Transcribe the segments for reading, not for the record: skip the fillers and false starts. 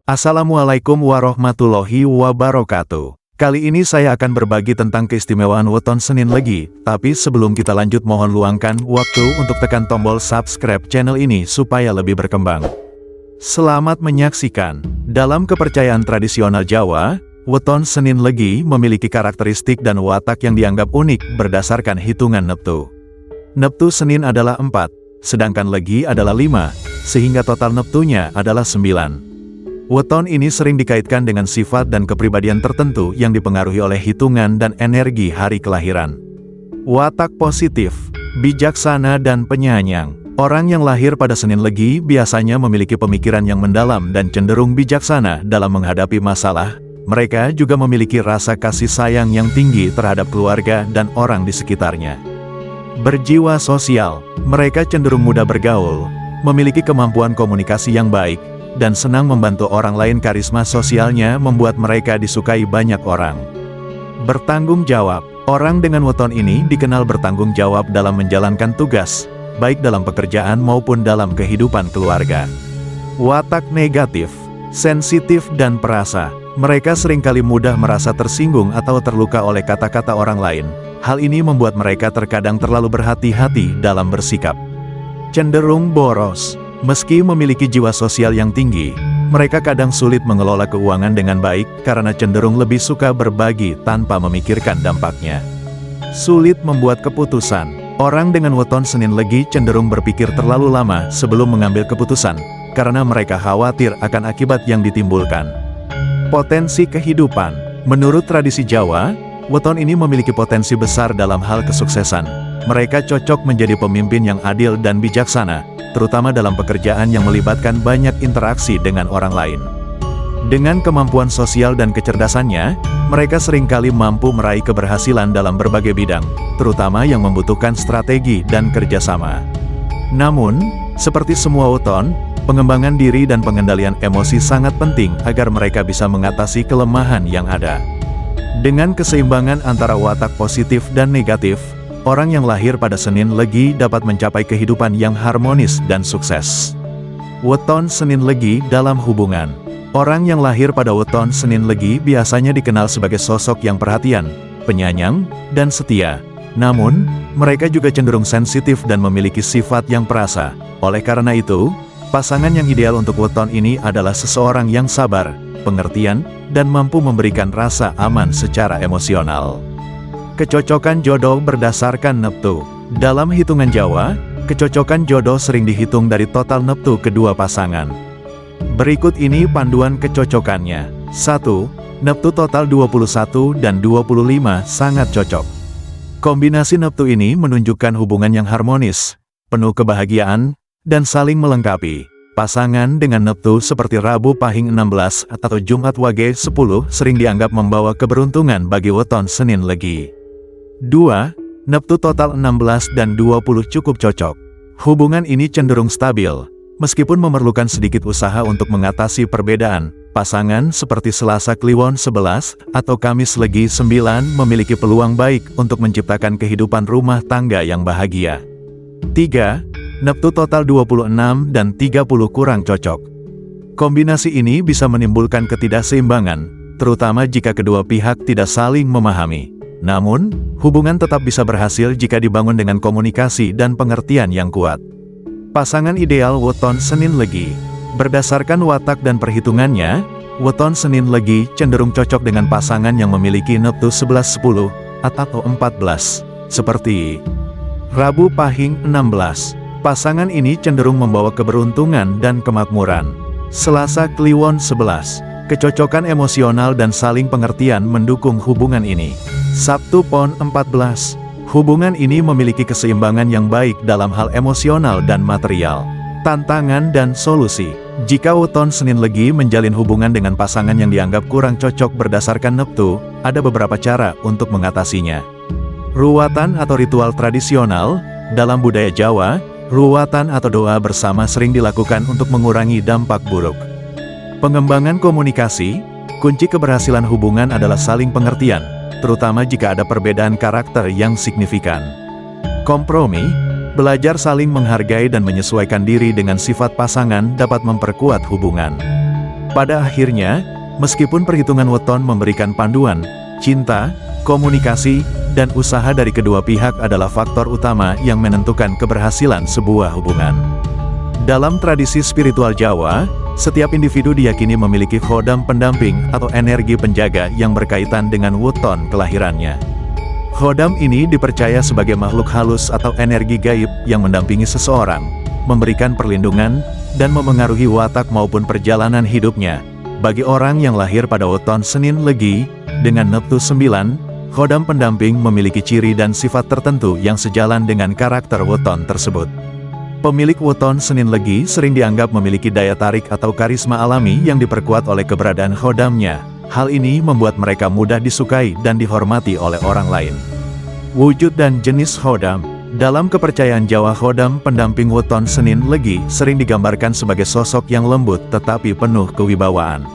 Assalamualaikum warahmatullahi wabarakatuh. Kali ini saya akan berbagi tentang keistimewaan weton Senin Legi, tapi sebelum kita lanjut mohon luangkan waktu untuk tekan tombol subscribe channel ini supaya lebih berkembang. Selamat menyaksikan. Dalam kepercayaan tradisional Jawa, weton Senin Legi memiliki karakteristik dan watak yang dianggap unik berdasarkan hitungan neptu. Neptu Senin adalah 4, sedangkan Legi adalah 5, sehingga total neptunya adalah 9. Weton ini sering dikaitkan dengan sifat dan kepribadian tertentu yang dipengaruhi oleh hitungan dan energi hari kelahiran. Watak positif, bijaksana dan penyayang. Orang yang lahir pada Senin Legi biasanya memiliki pemikiran yang mendalam dan cenderung bijaksana dalam menghadapi masalah. Mereka juga memiliki rasa kasih sayang yang tinggi terhadap keluarga dan orang di sekitarnya. Berjiwa sosial, mereka cenderung mudah bergaul, memiliki kemampuan komunikasi yang baik, dan senang membantu orang lain. Karisma sosialnya membuat mereka disukai banyak orang. Bertanggung jawab, orang dengan weton ini dikenal bertanggung jawab dalam menjalankan tugas, baik dalam pekerjaan maupun dalam kehidupan keluarga. Watak negatif, sensitif dan perasa, mereka seringkali mudah merasa tersinggung atau terluka oleh kata-kata orang lain. Hal ini membuat mereka terkadang terlalu berhati-hati dalam bersikap. Cenderung boros. Meski memiliki jiwa sosial yang tinggi, mereka kadang sulit mengelola keuangan dengan baik karena cenderung lebih suka berbagi tanpa memikirkan dampaknya. Sulit membuat keputusan. Orang dengan weton Senin Legi cenderung berpikir terlalu lama sebelum mengambil keputusan, karena mereka khawatir akan akibat yang ditimbulkan. Potensi kehidupan. Menurut tradisi Jawa, weton ini memiliki potensi besar dalam hal kesuksesan. Mereka cocok menjadi pemimpin yang adil dan bijaksana, terutama dalam pekerjaan yang melibatkan banyak interaksi dengan orang lain. Dengan kemampuan sosial dan kecerdasannya, mereka seringkali mampu meraih keberhasilan dalam berbagai bidang, terutama yang membutuhkan strategi dan kerjasama. Namun, seperti semua weton, pengembangan diri dan pengendalian emosi sangat penting agar mereka bisa mengatasi kelemahan yang ada. Dengan keseimbangan antara watak positif dan negatif, orang yang lahir pada Senin Legi dapat mencapai kehidupan yang harmonis dan sukses. Weton Senin Legi dalam hubungan. Orang yang lahir pada weton Senin Legi biasanya dikenal sebagai sosok yang perhatian, penyayang, dan setia. Namun, mereka juga cenderung sensitif dan memiliki sifat yang perasa. Oleh karena itu, pasangan yang ideal untuk weton ini adalah seseorang yang sabar, pengertian, dan mampu memberikan rasa aman secara emosional. Kecocokan jodoh berdasarkan neptu. Dalam hitungan Jawa, kecocokan jodoh sering dihitung dari total neptu kedua pasangan. Berikut ini panduan kecocokannya. 1. Neptu total 21 dan 25 sangat cocok. Kombinasi neptu ini menunjukkan hubungan yang harmonis, penuh kebahagiaan, dan saling melengkapi. Pasangan dengan neptu seperti Rabu Pahing 16 atau Jumat Wage 10 sering dianggap membawa keberuntungan bagi weton Senin Legi. 2. Neptu total 16 dan 20 cukup cocok. Hubungan ini cenderung stabil, meskipun memerlukan sedikit usaha untuk mengatasi perbedaan. Pasangan seperti Selasa Kliwon 11 atau Kamis Legi 9 memiliki peluang baik untuk menciptakan kehidupan rumah tangga yang bahagia. 3. Neptu total 26 dan 30 kurang cocok. Kombinasi ini bisa menimbulkan ketidakseimbangan, terutama jika kedua pihak tidak saling memahami. Namun, hubungan tetap bisa berhasil jika dibangun dengan komunikasi dan pengertian yang kuat. Pasangan ideal weton Senin Legi. Berdasarkan watak dan perhitungannya, weton Senin Legi cenderung cocok dengan pasangan yang memiliki neptu 11-10 atau 14, seperti Rabu Pahing 16. Pasangan ini cenderung membawa keberuntungan dan kemakmuran. Selasa Kliwon 11. Kecocokan emosional dan saling pengertian mendukung hubungan ini. Sabtu Pon 14. Hubungan ini memiliki keseimbangan yang baik dalam hal emosional dan material. Tantangan dan solusi. Jika weton Senin Legi menjalin hubungan dengan pasangan yang dianggap kurang cocok berdasarkan neptu, ada beberapa cara untuk mengatasinya. Ruwatan atau ritual tradisional. Dalam budaya Jawa, ruwatan atau doa bersama sering dilakukan untuk mengurangi dampak buruk. Pengembangan komunikasi. Kunci keberhasilan hubungan adalah saling pengertian, terutama jika ada perbedaan karakter yang signifikan. Kompromi. Belajar saling menghargai dan menyesuaikan diri dengan sifat pasangan dapat memperkuat hubungan. Pada akhirnya, meskipun perhitungan weton memberikan panduan, cinta, komunikasi, dan usaha dari kedua pihak adalah faktor utama yang menentukan keberhasilan sebuah hubungan. Dalam tradisi spiritual Jawa, setiap individu diyakini memiliki khodam pendamping atau energi penjaga yang berkaitan dengan weton kelahirannya. Khodam ini dipercaya sebagai makhluk halus atau energi gaib yang mendampingi seseorang, memberikan perlindungan, dan memengaruhi watak maupun perjalanan hidupnya. Bagi orang yang lahir pada weton Senin Legi, dengan Neptus 9, khodam pendamping memiliki ciri dan sifat tertentu yang sejalan dengan karakter weton tersebut. Pemilik weton Senin Legi sering dianggap memiliki daya tarik atau karisma alami yang diperkuat oleh keberadaan khodamnya. Hal ini membuat mereka mudah disukai dan dihormati oleh orang lain. Wujud dan jenis khodam. Dalam kepercayaan Jawa, khodam pendamping weton Senin Legi sering digambarkan sebagai sosok yang lembut tetapi penuh kewibawaan.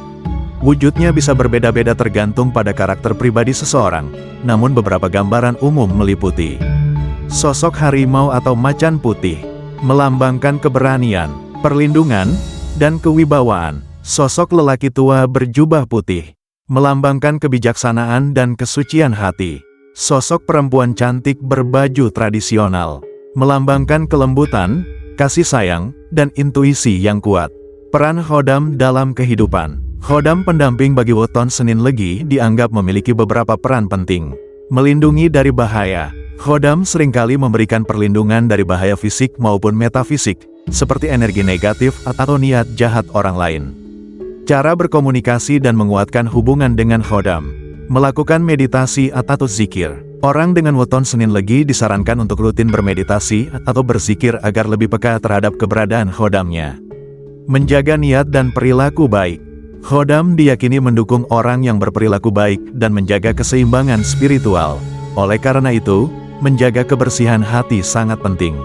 Wujudnya bisa berbeda-beda tergantung pada karakter pribadi seseorang, namun beberapa gambaran umum meliputi sosok harimau atau macan putih, melambangkan keberanian, perlindungan, dan kewibawaan. Sosok lelaki tua berjubah putih, melambangkan kebijaksanaan dan kesucian hati. Sosok perempuan cantik berbaju tradisional, melambangkan kelembutan, kasih sayang, dan intuisi yang kuat. Peran khodam dalam kehidupan. Khodam pendamping bagi weton Senin Legi dianggap memiliki beberapa peran penting. Melindungi dari bahaya. Khodam seringkali memberikan perlindungan dari bahaya fisik maupun metafisik, seperti energi negatif atau niat jahat orang lain. Cara berkomunikasi dan menguatkan hubungan dengan khodam. Melakukan meditasi atau zikir. Orang dengan weton Senin Legi disarankan untuk rutin bermeditasi atau berzikir agar lebih peka terhadap keberadaan khodamnya. Menjaga niat dan perilaku baik. Khodam diyakini mendukung orang yang berperilaku baik dan menjaga keseimbangan spiritual. Oleh karena itu, menjaga kebersihan hati sangat penting.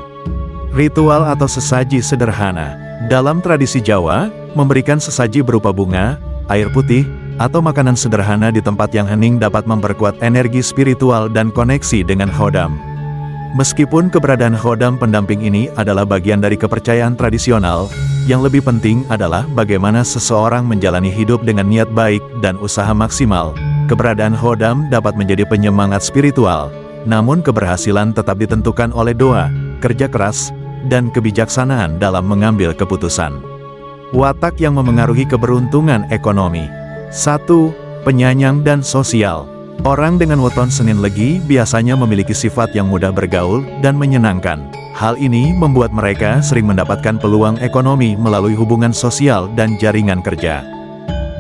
Ritual atau sesaji sederhana. Dalam tradisi Jawa, memberikan sesaji berupa bunga, air putih, atau makanan sederhana di tempat yang hening dapat memperkuat energi spiritual dan koneksi dengan khodam. Meskipun keberadaan khodam pendamping ini adalah bagian dari kepercayaan tradisional, yang lebih penting adalah bagaimana seseorang menjalani hidup dengan niat baik dan usaha maksimal. Keberadaan khodam dapat menjadi penyemangat spiritual, namun keberhasilan tetap ditentukan oleh doa, kerja keras, dan kebijaksanaan dalam mengambil keputusan. Watak yang memengaruhi keberuntungan ekonomi. 1. Penyayang dan sosial. Orang dengan weton Senin Legi biasanya memiliki sifat yang mudah bergaul dan menyenangkan. Hal ini membuat mereka sering mendapatkan peluang ekonomi melalui hubungan sosial dan jaringan kerja.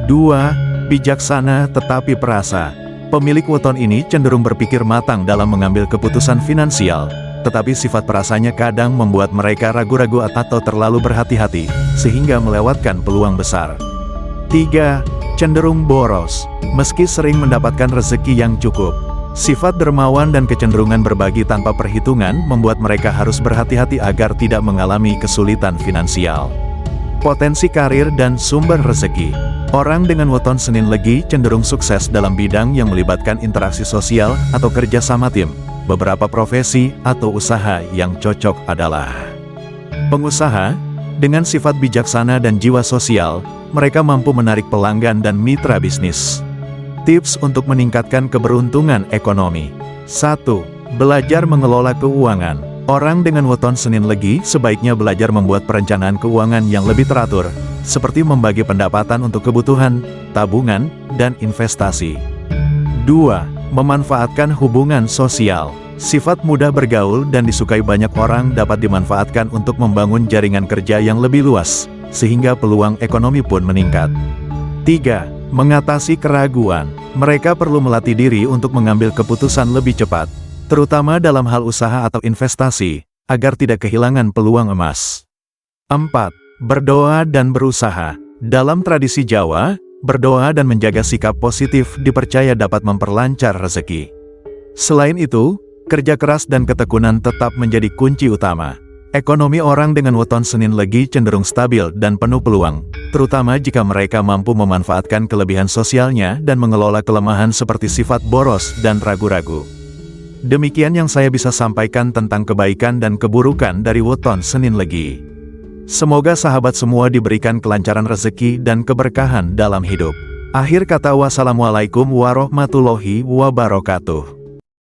2. Bijaksana tetapi perasa. Pemilik weton ini cenderung berpikir matang dalam mengambil keputusan finansial, tetapi sifat perasanya kadang membuat mereka ragu-ragu atau terlalu berhati-hati, sehingga melewatkan peluang besar. 3. Cenderung boros. Meski sering mendapatkan rezeki yang cukup, sifat dermawan dan kecenderungan berbagi tanpa perhitungan membuat mereka harus berhati-hati agar tidak mengalami kesulitan finansial. Potensi karir dan sumber rezeki. Orang dengan weton Senin Legi cenderung sukses dalam bidang yang melibatkan interaksi sosial atau kerja sama tim. Beberapa profesi atau usaha yang cocok adalah pengusaha. Dengan sifat bijaksana dan jiwa sosial, mereka mampu menarik pelanggan dan mitra bisnis. Tips untuk meningkatkan keberuntungan ekonomi. 1. Belajar mengelola keuangan. Orang dengan weton Senin Legi sebaiknya belajar membuat perencanaan keuangan yang lebih teratur, seperti membagi pendapatan untuk kebutuhan, tabungan, dan investasi. 2. Memanfaatkan hubungan sosial. Sifat mudah bergaul dan disukai banyak orang dapat dimanfaatkan untuk membangun jaringan kerja yang lebih luas, sehingga peluang ekonomi pun meningkat. 3. Mengatasi keraguan. Mereka perlu melatih diri untuk mengambil keputusan lebih cepat, terutama dalam hal usaha atau investasi, agar tidak kehilangan peluang emas. 4. Berdoa dan berusaha. Dalam tradisi Jawa, berdoa dan menjaga sikap positif dipercaya dapat memperlancar rezeki. Selain itu, kerja keras dan ketekunan tetap menjadi kunci utama. Ekonomi orang dengan weton Senin Legi cenderung stabil dan penuh peluang, terutama jika mereka mampu memanfaatkan kelebihan sosialnya dan mengelola kelemahan seperti sifat boros dan ragu-ragu. Demikian yang saya bisa sampaikan tentang kebaikan dan keburukan dari weton Senin Legi. Semoga sahabat semua diberikan kelancaran rezeki dan keberkahan dalam hidup. Akhir kata, wassalamualaikum warahmatullahi wabarakatuh.